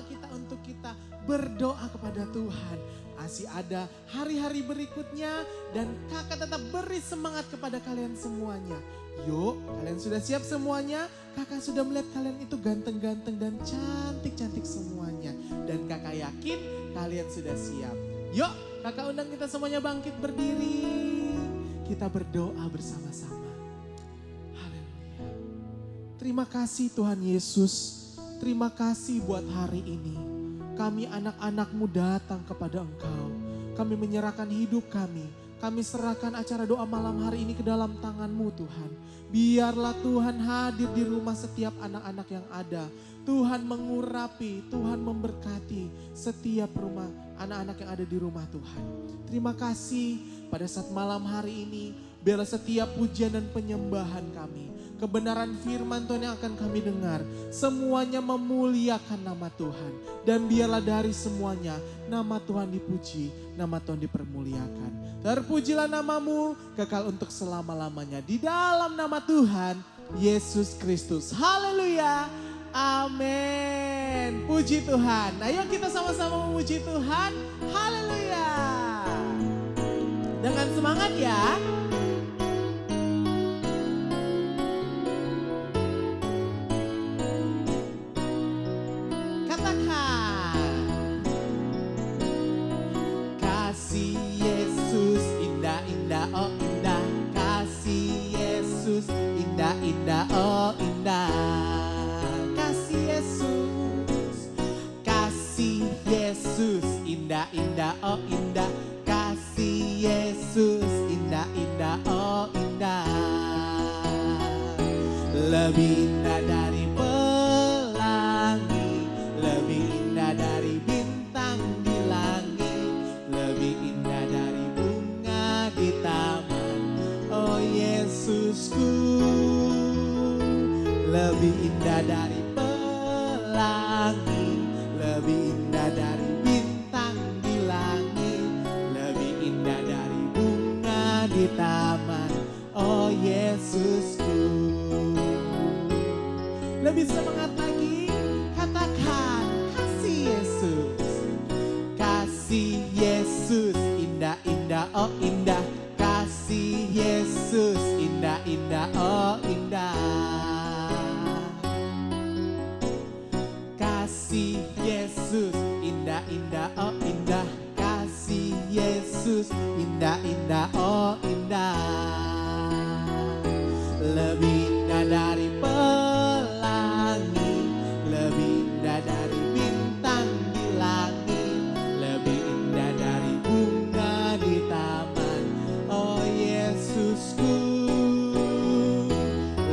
bawa kita untuk kita berdoa kepada Tuhan. Masih ada hari-hari berikutnya dan kakak tetap beri semangat kepada kalian semuanya. Yuk, kalian sudah siap semuanya? Kakak sudah melihat kalian itu ganteng-ganteng dan cantik-cantik semuanya. Dan kakak yakin kalian sudah siap. Yuk, kakak undang kita semuanya bangkit berdiri. Kita berdoa bersama-sama. Haleluya. Terima kasih Tuhan Yesus. Terima kasih buat hari ini. Kami anak-anak-Mu datang kepada Engkau. Kami menyerahkan hidup kami. Kami serahkan acara doa malam hari ini ke dalam tangan-Mu Tuhan. Biarlah Tuhan hadir di rumah setiap anak-anak yang ada. Tuhan mengurapi, Tuhan memberkati setiap rumah anak-anak yang ada di rumah Tuhan. Terima kasih pada saat malam hari ini. Biarlah setiap pujian dan penyembahan kami, kebenaran firman Tuhan yang akan kami dengar, semuanya memuliakan nama Tuhan. Dan biarlah dari semuanya nama Tuhan dipuji, nama Tuhan dipermuliakan. Terpujilah namamu kekal untuk selama-lamanya. Di dalam nama Tuhan Yesus Kristus. Haleluya. Amin. Puji Tuhan. Ayo kita sama-sama memuji Tuhan. Haleluya. Dengan semangat ya. Indah, oh indah, kasih Yesus, kasih Yesus, indah, indah, oh indah, kasih Yesus, indah, indah, oh indah, lebih indah dari pelangi, lebih indah dari bintang di langit, lebih indah dari bunga di taman, oh Yesusku. Lebih indah dari pelangi, lebih indah dari bintang di langit, lebih indah dari bunga di taman, oh Yesusku. Lebih semangat lagi, katakan kasih Yesus, kasih Yesus, indah, indah, oh indah, kasih Yesus, indah, indah, oh indah. Kasih Yesus, indah, indah, oh indah, kasih Yesus, indah, indah, oh indah, lebih indah dari pelangi, lebih indah dari bintang di langit, lebih indah dari bunga di taman, oh Yesusku,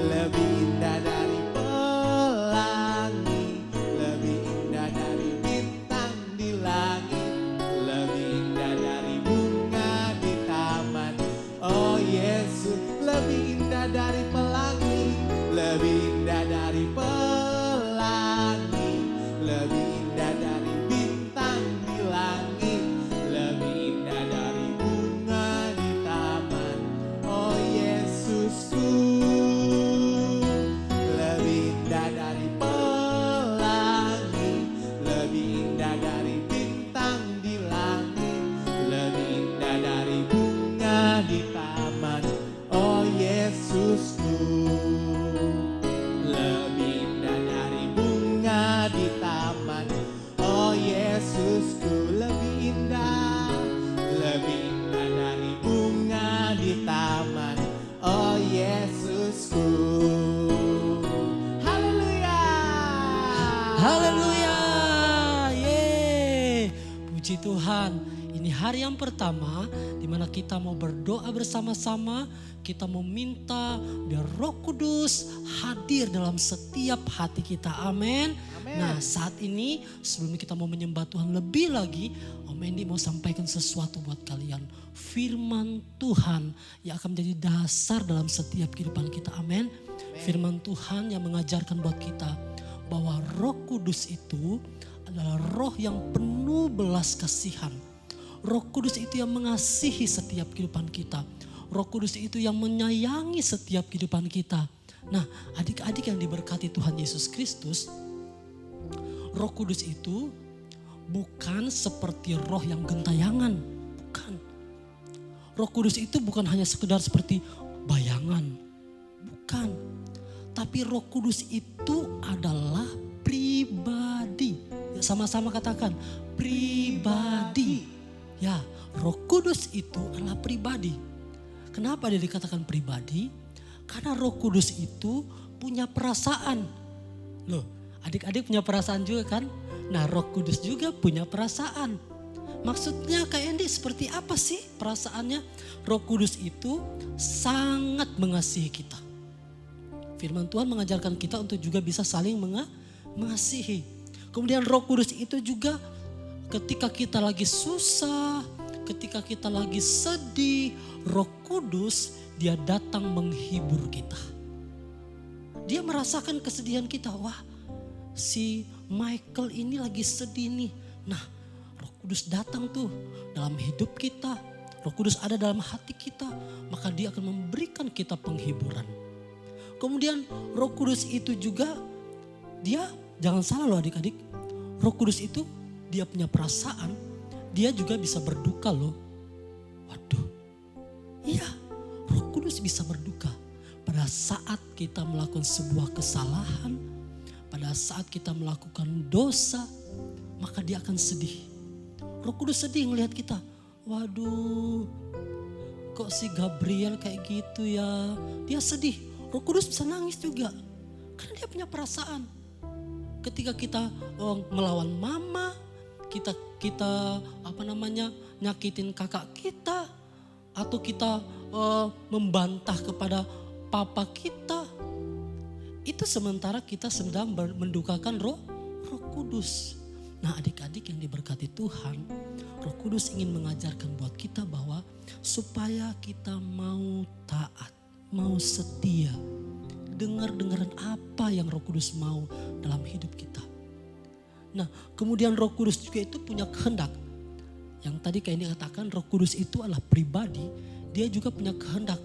lebih indah dari dari pelangi, lebih indah dari pelangi, lebih indah dari bintang di langit, lebih indah dari bunga di taman, oh Yesusku, lebih indah dari pelangi, lebih indah dari bintang di langit, lebih indah dari bunga di taman, oh Yesusku, lebih indah dari bunga di taman, oh Yesusku, lebih indah dari bunga di taman, oh Yesusku. Haleluya. Haleluya. Yeay. Puji Tuhan. Ini hari yang pertama di mana kita mau berdoa bersama-sama. Kita mau minta biar Roh Kudus hadir dalam setiap hati kita. Amin. Nah, saat ini sebelum kita mau menyembah Tuhan lebih lagi, Om Endi mau sampaikan sesuatu buat kalian. Firman Tuhan yang akan menjadi dasar dalam setiap kehidupan kita. Amin. Firman Tuhan yang mengajarkan buat kita bahwa Roh Kudus itu adalah roh yang penuh belas kasihan. Roh Kudus itu yang mengasihi setiap kehidupan kita. Roh Kudus itu yang menyayangi setiap kehidupan kita. Nah, adik-adik yang diberkati Tuhan Yesus Kristus, Roh Kudus itu bukan seperti roh yang gentayangan. Bukan. Roh Kudus itu bukan hanya sekedar seperti bayangan. Bukan. Tapi Roh Kudus itu adalah pribadi. Ya, sama-sama katakan pribadi. Ya, Roh Kudus itu adalah pribadi. Kenapa dia dikatakan pribadi? Karena Roh Kudus itu punya perasaan. Loh, adik-adik punya perasaan juga kan? Nah, Roh Kudus juga punya perasaan. Maksudnya Kak Endi seperti apa sih perasaannya? Roh Kudus itu sangat mengasihi kita. Firman Tuhan mengajarkan kita untuk juga bisa saling mengasihi. Kemudian Roh Kudus itu juga ketika kita lagi susah, ketika kita lagi sedih, Roh Kudus dia datang menghibur kita. Dia merasakan kesedihan kita. Wah, si Michael ini lagi sedih nih. Nah, Roh Kudus datang tuh dalam hidup kita. Roh Kudus ada dalam hati kita. Maka dia akan memberikan kita penghiburan. Kemudian Roh Kudus itu juga dia, jangan salah loh adik-adik. Roh Kudus itu dia punya perasaan. Dia juga bisa berduka loh. Waduh. Iya, Roh Kudus bisa berduka. Pada saat kita melakukan sebuah kesalahan. Pada saat kita melakukan dosa. Maka dia akan sedih. Roh Kudus sedih ngelihat kita. Waduh, kok si Gabriel kayak gitu ya. Dia sedih. Roh Kudus bisa nangis juga. Karena dia punya perasaan. Ketika kita melawan mama, kita nyakitin kakak kita, atau kita membantah kepada papa kita, itu sementara kita sedang mendukakan Roh Kudus. Nah, adik-adik yang diberkati Tuhan, Roh Kudus ingin mengajarkan buat kita bahwa supaya kita mau taat, mau setia, dengar-dengaran apa yang Roh Kudus mau dalam hidup kita. Nah, kemudian Roh Kudus juga itu punya kehendak. Yang tadi kayak ini katakan Roh Kudus itu adalah pribadi, dia juga punya kehendak.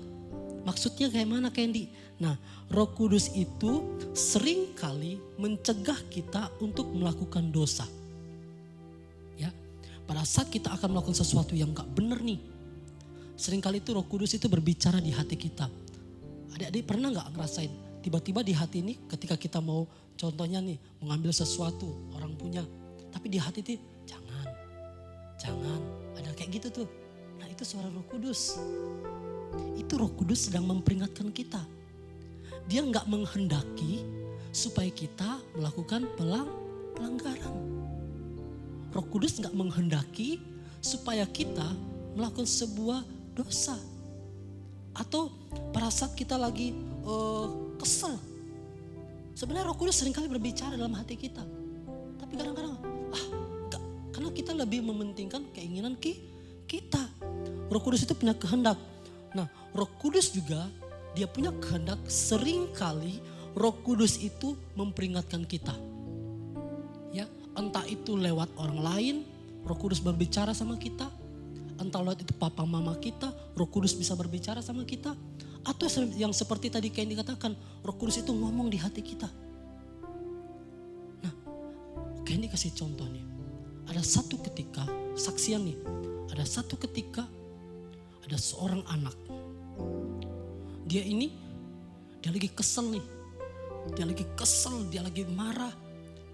Maksudnya kayak mana Candy? Nah, Roh Kudus itu seringkali mencegah kita untuk melakukan dosa. Ya, pada saat kita akan melakukan sesuatu yang gak benar nih, seringkali itu Roh Kudus itu berbicara di hati kita. Adik-adik pernah gak ngerasain tiba-tiba di hati ini ketika kita mau contohnya nih mengambil sesuatu orang punya, tapi di hati itu jangan, ada kayak gitu tuh. Nah, itu suara Roh Kudus. Itu Roh Kudus sedang memperingatkan kita. Dia gak menghendaki supaya kita melakukan pelanggaran. Roh Kudus gak menghendaki supaya kita melakukan sebuah dosa. Atau pada saat kita lagi kesel. Sebenarnya Roh Kudus seringkali berbicara dalam hati kita. Tapi kadang-kadang enggak. Karena kita lebih mementingkan keinginan kita. Roh Kudus itu punya kehendak. Nah, Roh Kudus juga dia punya kehendak. Seringkali Roh Kudus itu memperingatkan kita. Ya, entah itu lewat orang lain, Roh Kudus berbicara sama kita. Entah lewat itu papa mama kita, Roh Kudus bisa berbicara sama kita. Atau yang seperti tadi kayak dikatakan, Roh Kudus itu ngomong di hati kita. Nah, kayak ini kasih contoh nih. Ada satu ketika, saksian nih. Ada satu ketika, ada seorang anak. Dia lagi kesel nih. Dia lagi kesel, dia lagi marah.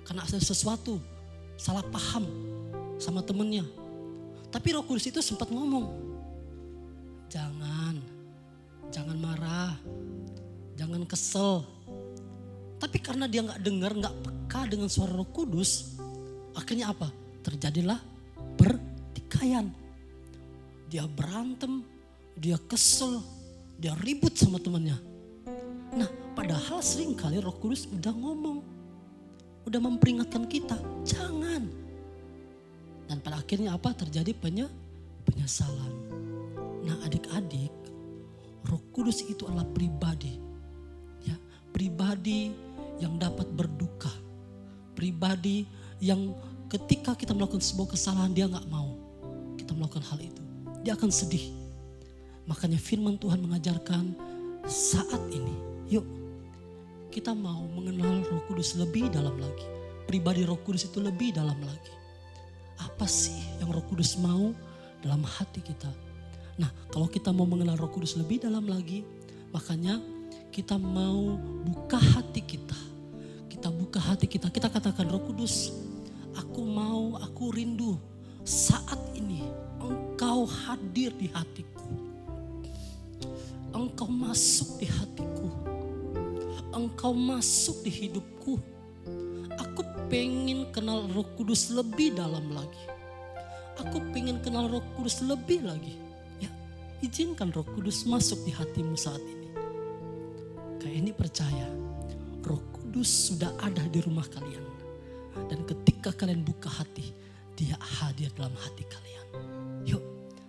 Karena ada sesuatu, salah paham sama temennya. Tapi Roh Kudus itu sempat ngomong, jangan marah, jangan kesel. Tapi karena dia gak dengar, gak peka dengan suara Roh Kudus, akhirnya apa? Terjadilah pertikaian. Dia berantem, dia kesel, dia ribut sama temannya. Nah, padahal seringkali Roh Kudus udah ngomong, udah memperingatkan kita, jangan. Dan pada akhirnya apa? Terjadi penyesalan. Nah, adik-adik, Roh Kudus itu adalah pribadi. Ya, pribadi yang dapat berduka. Pribadi yang ketika kita melakukan sebuah kesalahan dia gak mau kita melakukan hal itu. Dia akan sedih. Makanya firman Tuhan mengajarkan saat ini, yuk kita mau mengenal Roh Kudus lebih dalam lagi. pribadi Roh Kudus itu lebih dalam lagi. Apa sih yang Roh Kudus mau dalam hati kita? Nah, kalau kita mau mengenal Roh Kudus lebih dalam lagi, makanya kita mau buka hati kita. Kita buka hati kita, kita katakan, Roh Kudus, aku rindu saat ini Engkau hadir di hatiku. Engkau masuk di hatiku. Engkau masuk di hidupku. Aku pengen kenal Roh Kudus lebih dalam lagi. Aku pengen kenal Roh Kudus lebih lagi. Ya, izinkan Roh Kudus masuk di hatimu saat ini. Kayak ini percaya, Roh Kudus sudah ada di rumah kalian. Dan ketika kalian buka hati, Dia hadir dalam hati kalian. Yuk,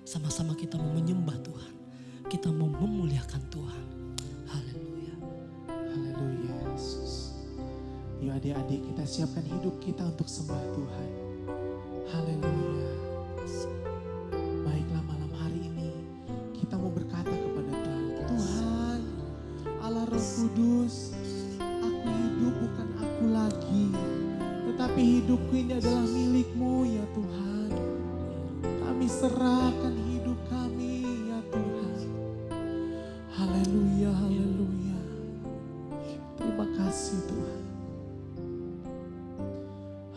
sama-sama kita mau menyembah Tuhan. Kita mau memuliakan Tuhan. Haleluya. Haleluya Yesus. Yuk adik-adik, kita siapkan hidup kita untuk sembah Tuhan. Haleluya. Baiklah, malam hari ini kita mau berkata kepada Tuhan, Tuhan Allah Roh Kudus, aku hidup bukan aku lagi, tetapi hidupku ini adalah milik-Mu ya Tuhan. Kami serahkan hidup kami ya Tuhan. Haleluya, haleluya. Terima kasih Tuhan.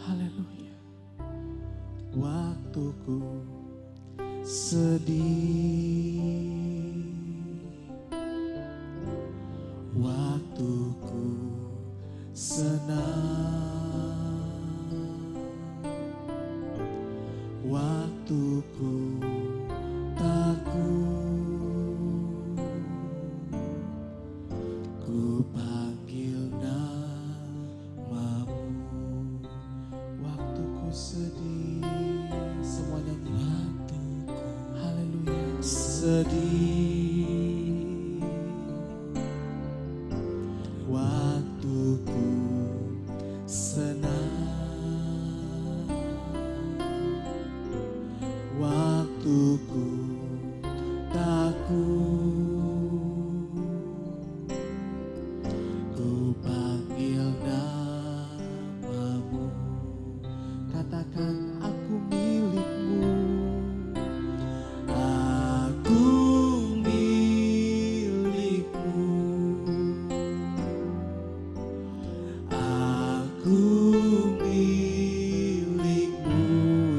Haleluya. Waktuku sedih, waktuku senang, waktuku takut, ku panggil namamu. Waktuku sedih, semua nyanyi. Waktuku, haleluya, sedih, waktuku senang, waktuku takut, ku panggil namamu. Katakan, aku milik-Mu, aku milik-Mu, aku milik-Mu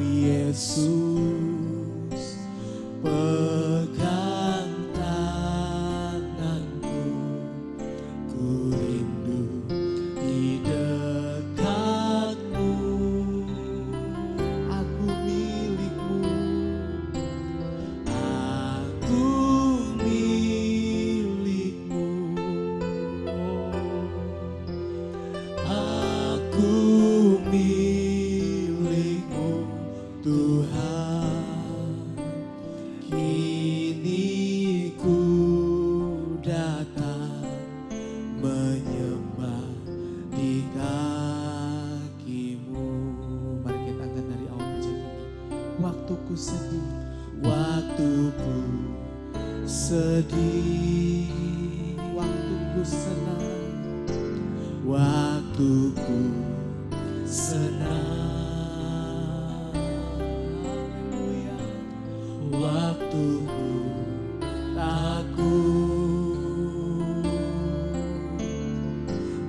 Yesus. Pegang tanganku, ku rindu di dekat-Mu. Aku milik-Mu, aku milik-Mu, aku milik-Mu Tuhan. Kini ku datang menyembah di kaki-Mu. Mari kita angkat dari awal pujian ini. Waktuku sedih, waktuku sedih, waktuku senang, waktuku senang. Haleluya. Waktuku takut,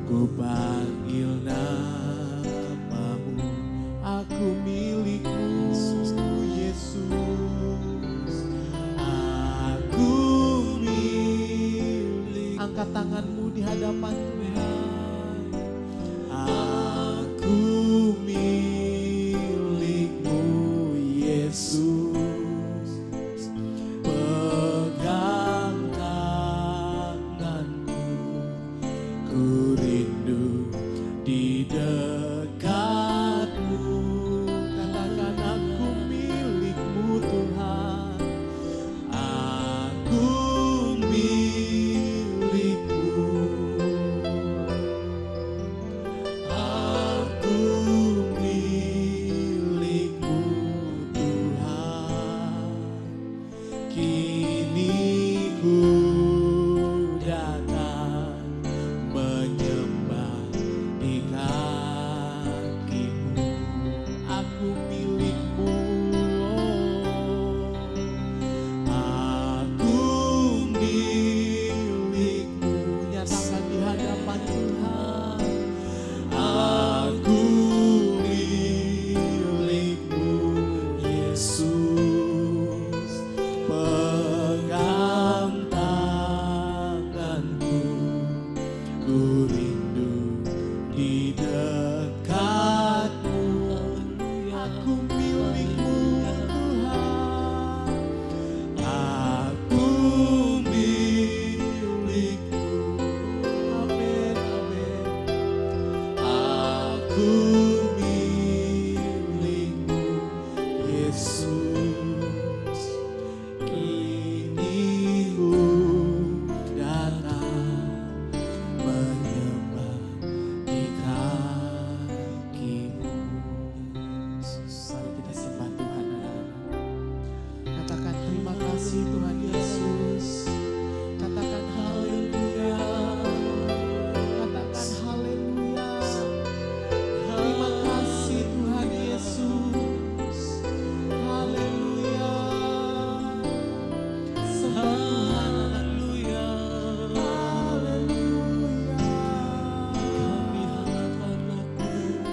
ku panggil namamu. Aku milik-Mu Yesus. Aku milik. Angkat tanganmu di hadapan Tuhan. Aku milik-Mu Yesus. Pegang tanganku, ku rindu di dekat-Mu. Katakan, aku milikmu. Aku milikmu. Nyatakan di hadapan Tuhan. Aku milikmu, Yesus. Pegang tanganku, ku rindu di dekatmu. Aku milikmu, Tuhan. Aku milikmu. Amin, amin. Aku milikmu, Yesus. Kini ku datang menyembah di kakimu. Mari kita sembah Tuhan, anak-anak. Katakan terima kasih Tuhan Yesus. Katakan haleluya. Katakan haleluya. Terima kasih Tuhan Yesus. Haleluya. Sembah Tuhan. Haleluya. Haleluya.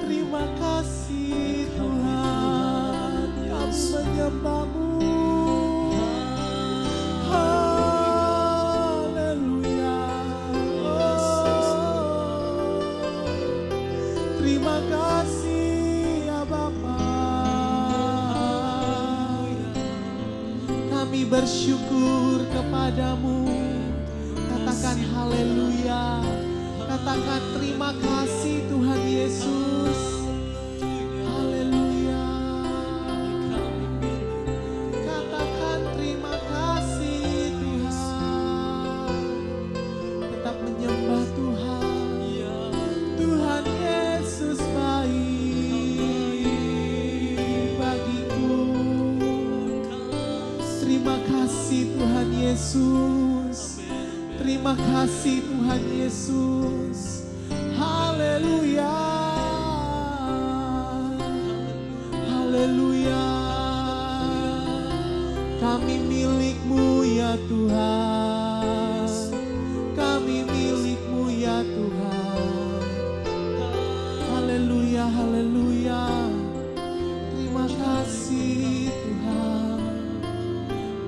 Terima kasih Tuhan. Kami menyembah-Mu. Haleluya. Terima kasih ya Bapa. Kami bersyukur kepadamu. Katakan haleluya. Katakan terima kasih Tuhan Yesus. Haleluya. Katakan terima kasih Tuhan. Tetap menyembah Tuhan. Tuhan Yesus baik bagiku. Terima kasih Tuhan Yesus. Terima kasih Tuhan Yesus. Haleluya. Haleluya. Kami milik-Mu ya Tuhan. Kami milik-Mu ya Tuhan. Haleluya, haleluya. Terima kasih Tuhan.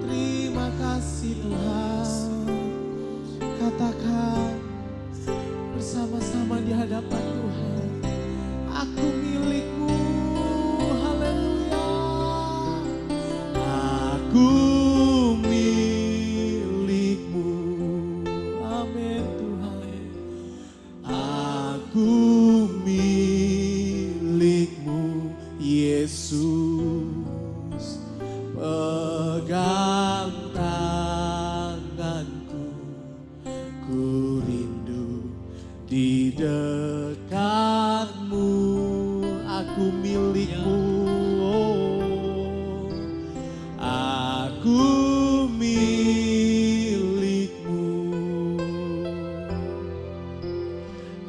Terima kasih Tuhan. Katakan bersama-sama di hadapan Tuhan. Aku milik-Mu. Haleluya. Aku milik-Mu. Amin Tuhan. Aku milik-Mu, Yesus. Pegang tanganku, ku rindu di dekatmu. Aku milik-Mu. Aku milik-Mu.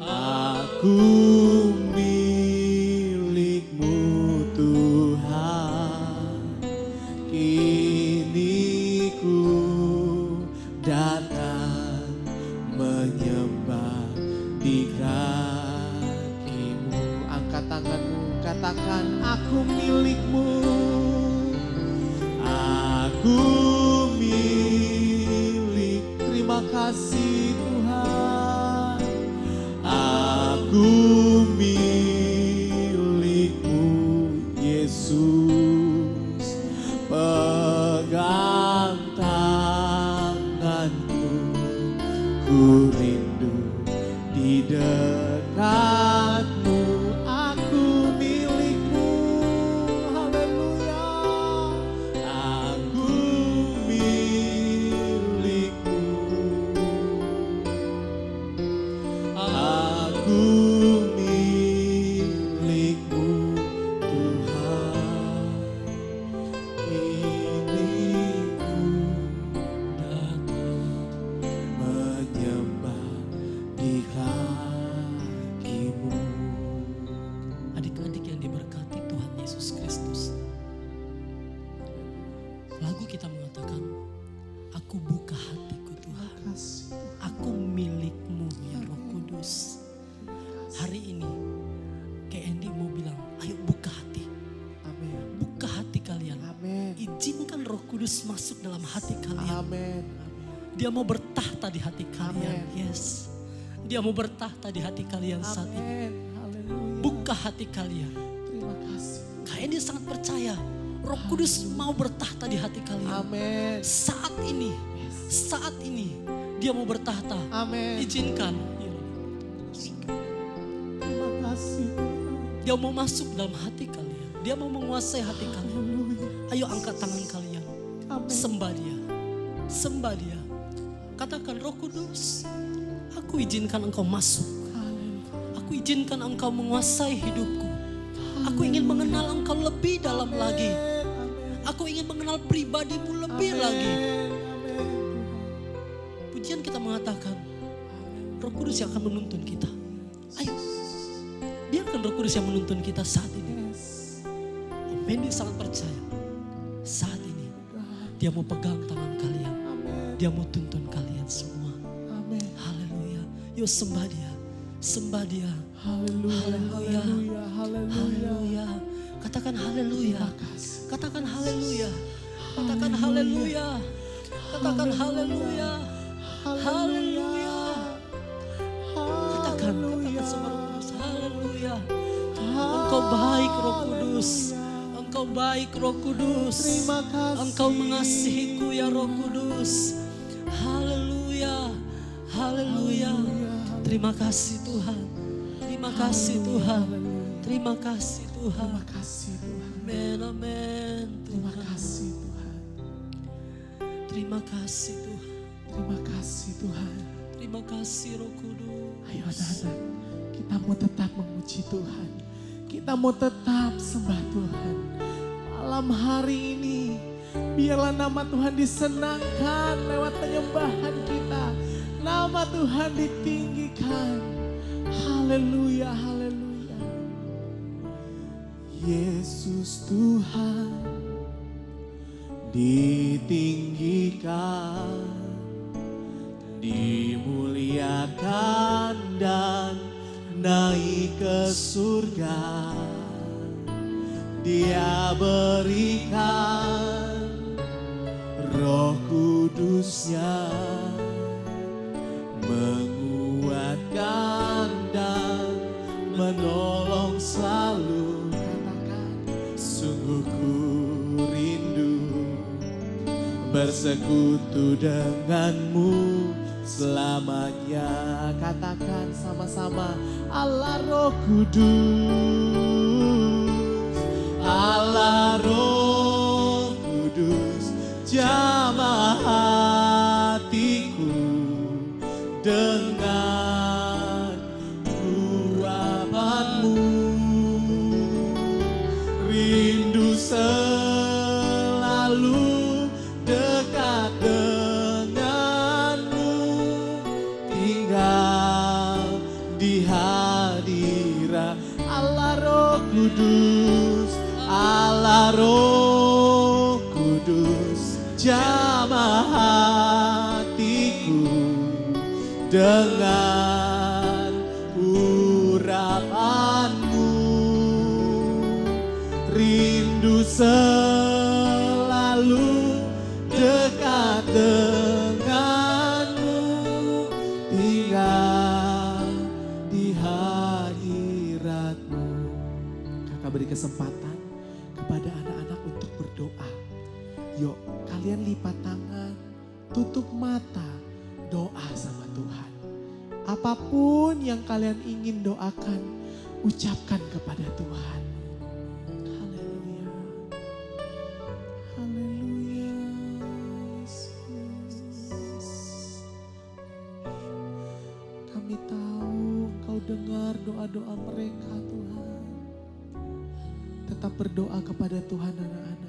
Aku milik-Mu Tuhan. Kini ku datang menyembah di kaki-Mu. Angkat tanganmu, katakan aku milik-Mu. Aku milik. Terima kasih Tuhan. Aku milik-Mu, Yesus. Pegang tanganku, ku rindu di dekatmu. Aku milik-Mu. Haleluya. Aku milik-Mu. Aku milik-Mu Tuhan. Lagu kita mengatakan, aku buka hatiku Tuhan. Kasih. Aku milikmu ya Roh Kudus. Hari ini kayak Andy mau bilang, ayo buka hati. Amin. Buka hati kalian. Amin. Izinkan Roh Kudus masuk dalam hati kalian. Amin. Dia mau bertahta di hati kalian. Amin. Yes. Dia mau bertahta di hati kalian saat ini. Amin. Haleluya. Buka hati kalian. Terima kasih. Kayak Andy sangat percaya. Roh Kudus mau bertahta di hati kalian. Amin. Saat ini dia mau bertahta. Amin. Izinkan. Terima kasih. Dia mau masuk dalam hati kalian. Dia mau menguasai hati kalian. Haleluya. Ayo angkat tangan kalian. Amin. Sembah dia. Sembah dia. Katakan, Roh Kudus, aku izinkan engkau masuk. Haleluya. Aku izinkan engkau menguasai hidupku. Aku ingin mengenal engkau lebih dalam lagi. Aku ingin mengenal pribadimu lebih lagi. Pujian kita mengatakan, Roh Kudus yang akan menuntun kita. Ayo, biarkan Roh Kudus yang menuntun kita saat ini. Mendy sangat percaya. Saat ini, dia mau pegang tangan kalian. Dia mau tuntun kalian semua. Amin. Haleluya. Yuk sembah dia. Sembah dia. Haleluya. Haleluya. Haleluya. Haleluya. Haleluya. Katakan haleluya. Terima kasih. Katakan haleluya. Katakan haleluya. Katakan haleluya. Haleluya. Katakan sama Roh Kudus. Haleluya. Engkau baik Roh Kudus. Engkau baik Roh Kudus. Terima kasih. Engkau mengasihiku ya Roh Kudus. Haleluya. Haleluya. Terima kasih Tuhan. Terima kasih Tuhan. Terima kasih Tuhan. Terima kasih Tuhan. Amin, amin. Terima kasih Tuhan. Terima kasih Tuhan. Terima kasih Tuhan. Terima kasih Roh Kudus. Ayo anak-anak, kita mau tetap memuji Tuhan. Kita mau tetap sembah Tuhan. Malam hari ini, biarlah nama Tuhan disenangkan lewat penyembahan kita. Nama Tuhan ditinggikan. Haleluya, haleluya. Yesus Tuhan ditinggikan, dimuliakan dan naik ke surga. Dia berikan Roh Kudusnya, menguatkan dan menolong selalu. Katakan, sungguh ku rindu bersekutu denganmu selamanya. Katakan sama-sama, Allah Roh Kudus, Allah Roh Kudus, jamah hatiku dengan uapanmu. Rindu selalu dekat denganmu, tinggal di hadirat Allah Roh Kudus, Allah Roh Kudus, jamah hatiku dengan urapanmu. Rindu selalu dekat denganmu, tinggal di hadiratmu. Kakak beri kesempatan kepada anak-anak untuk berdoa. Yuk, kalian lipat tangan, tutup mata, doa sama Tuhan. Apapun yang kalian ingin doakan, ucapkan kepada Tuhan. Haleluya. Haleluya. Yesus. Kami tahu Engkau dengar doa-doa mereka Tuhan. Tetap berdoa kepada Tuhan anak-anak.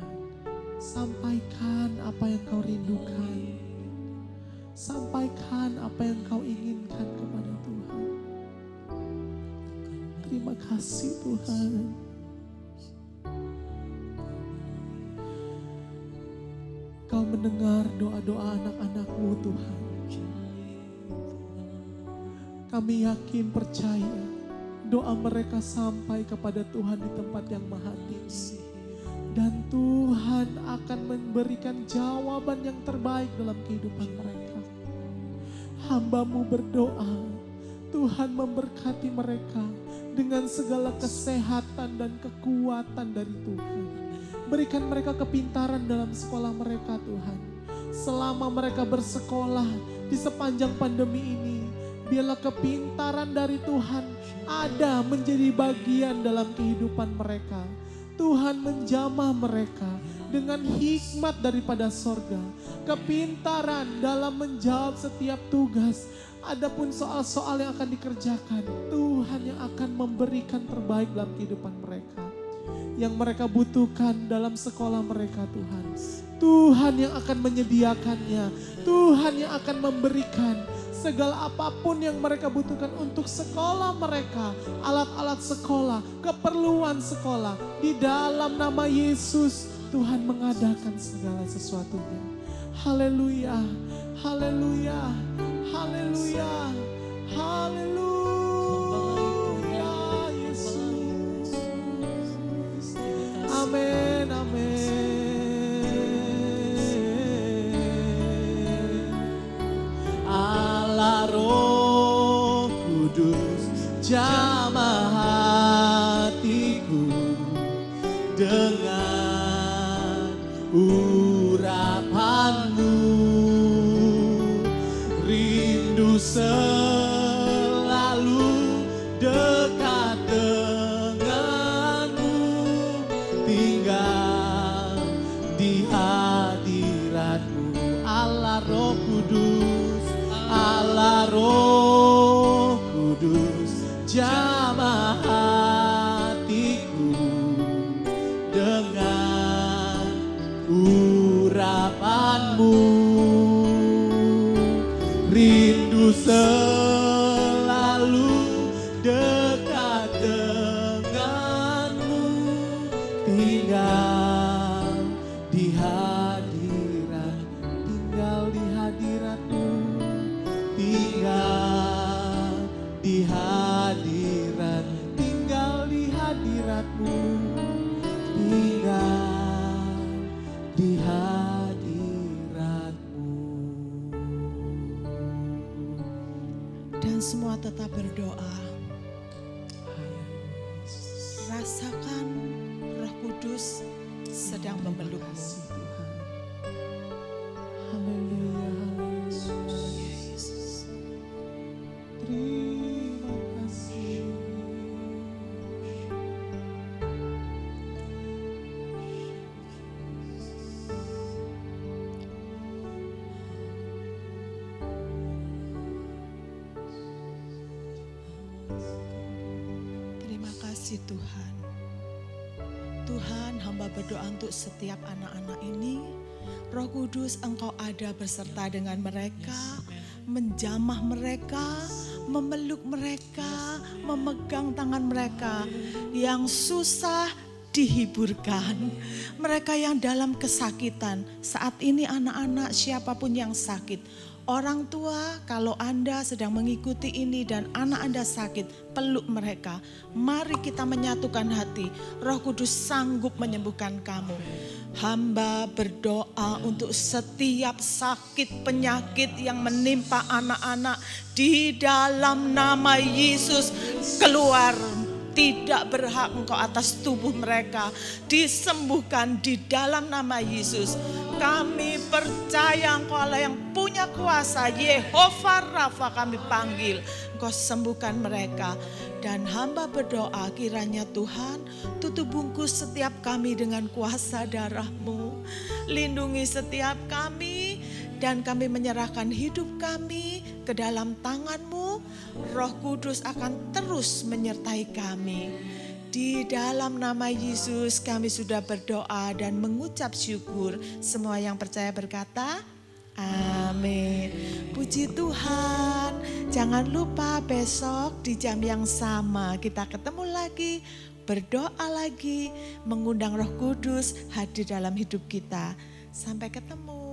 Sampaikan apa yang kau rindukan. Sampaikan apa yang kau inginkan kepada Tuhan. Terima kasih Tuhan. Engkau mendengar doa-doa anak-anak-Mu Tuhan. Kami yakin percaya doa mereka sampai kepada Tuhan di tempat yang maha tinggi. Dan Tuhan akan memberikan jawaban yang terbaik dalam kehidupan mereka. Hamba-Mu berdoa, Tuhan memberkati mereka dengan segala kesehatan dan kekuatan dari Tuhan. Berikan mereka kepintaran dalam sekolah mereka Tuhan. Selama mereka bersekolah di sepanjang pandemi ini, biarlah kepintaran dari Tuhan ada menjadi bagian dalam kehidupan mereka. Tuhan menjamah mereka dengan hikmat daripada sorga. Kepintaran dalam menjawab setiap tugas. Adapun soal-soal yang akan dikerjakan, Tuhan yang akan memberikan terbaik dalam kehidupan mereka. Yang mereka butuhkan dalam sekolah mereka Tuhan. Tuhan yang akan menyediakannya. Tuhan yang akan memberikan segala apapun yang mereka butuhkan untuk sekolah mereka. Alat-alat sekolah, keperluan sekolah. Di dalam nama Yesus Tuhan mengadakan segala sesuatunya. Haleluya, haleluya, haleluya, haleluya Yesus. Amin, amin. Allah Roh Kudus jamah hatiku dengan urapan-Mu, rindu selalu dekat dengan-Mu, tinggal di hadirat-Mu. Allah Roh Kudus, Allah Roh Kudus jamah hatiku dengan urapan-Mu, rindu selalu dekat dengan-Mu, tinggal di hadirat, tinggal di hadirat-Mu, tinggal di hadirat, tinggal di hadirat-Mu, tinggal di hadirat-Mu. Dan semua tetap berdoa. Rasakan Roh Kudus sedang memelukmu. Kasih Tuhan. Haleluya, haleluya. Terima kasih. Terima kasih Tuhan. Tuhan, hamba berdoa untuk setiap anak-anak ini. Roh Kudus, Engkau ada beserta dengan mereka, menjamah mereka, memeluk mereka, memegang tangan mereka yang susah dihiburkan. Mereka yang dalam kesakitan, saat ini anak-anak siapapun yang sakit, orang tua, kalau Anda sedang mengikuti ini dan anak Anda sakit, peluk mereka. Mari kita menyatukan hati. Roh Kudus sanggup menyembuhkan kamu. Hamba berdoa untuk setiap sakit penyakit yang menimpa anak-anak di dalam nama Yesus, keluar. Tidak berhak engkau atas tubuh mereka, disembuhkan di dalam nama Yesus. Kami percaya engkau Allah yang punya kuasa. Yehovah Rafa kami panggil, engkau sembuhkan mereka. Dan hamba berdoa kiranya Tuhan tutup bungkus setiap kami dengan kuasa darah-Mu. Lindungi setiap kami dan kami menyerahkan hidup kami ke dalam tangan-Mu. Roh Kudus akan terus menyertai kami. Di dalam nama Yesus kami sudah berdoa dan mengucap syukur. Semua yang percaya berkata, amin. Puji Tuhan. Jangan lupa besok di jam yang sama kita ketemu lagi, berdoa lagi, mengundang Roh Kudus hadir dalam hidup kita. Sampai ketemu.